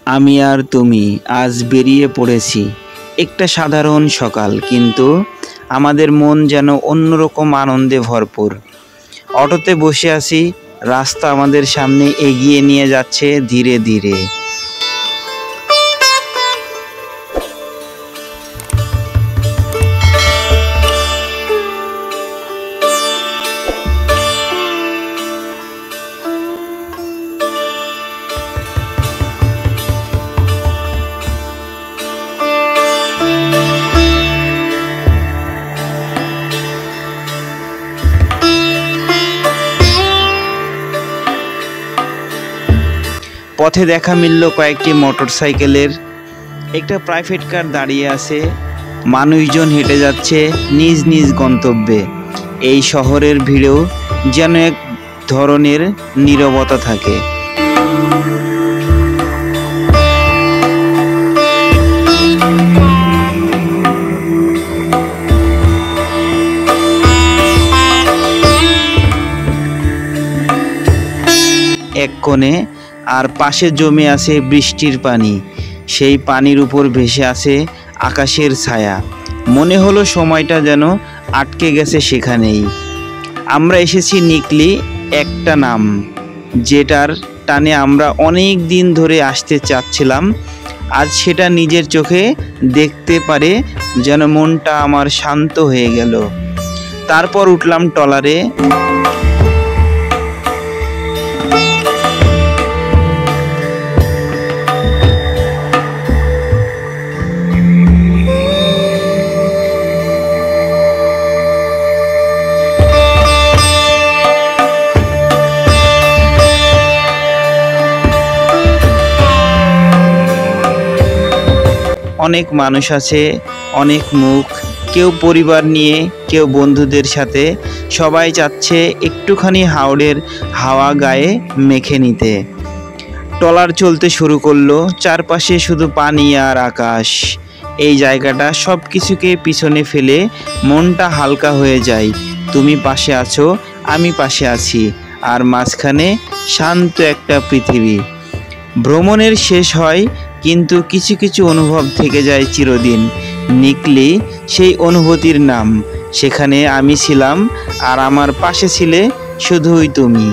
আমি আর তুমি আজ বেরিয়ে পড়েছি। একটা সাধারণ সকাল, কিন্তু আমাদের মন যেন অন্যরকম আনন্দে ভরপুর। অটোতে বসে আছি, রাস্তা আমাদের সামনে এগিয়ে নিয়ে যাচ্ছে ধীরে ধীরে। পথে দেখা মিলল কয়েকটি মোটরসাইকেলের, একটা প্রাইভেট কার দাঁড়িয়ে আছে, মানুষজন হেঁটে যাচ্ছে নিজ নিজ গন্তব্যে। এই শহরের ভিড়েও যেন এক ধরনের নীরবতা থাকে। এক কোণে আর পাশে জমে আছে বৃষ্টির পানি, সেই পানির উপর ভেসে আছে আকাশের ছায়া। মনে হলো সময়টা যেন আটকে গেছে সেখানেই। আমরা এসেছি নিকলি, একটা নাম যেটার টানে আমরা অনেক দিন ধরে আসতে চাচ্ছিলাম। আজ সেটা নিজের চোখে দেখতে পারে যেন মনটা আমার শান্ত হয়ে গেল। তারপর উঠলাম ট্রলারে। অনেক মানুষ আছে, অনেক মুখ, কেউ পরিবার নিয়ে, কেউ বন্ধুদের সাথে। সবাই চাচ্ছে একটুখানি হাওড়ের হাওয়া গায়ে মেখে নিতে। ট্রলার চলতে শুরু করলো, চারপাশে শুধু পানি আর আকাশ। এই জায়গাটা সব কিছুকে পিছনে ফেলে মনটা হালকা হয়ে যায়। তুমি পাশে আছো, আমি পাশে আছি, আর মাঝখানে শান্ত একটা পৃথিবী। ভ্রমণের শেষ হয়, কিন্তু কিছু কিছু অনুভব থেকে যায় চিরদিন। নিকলি সেই অনুভূতির নাম। সেখানে আমি ছিলাম, আর আমার পাশে ছিলে শুধুই তুমি।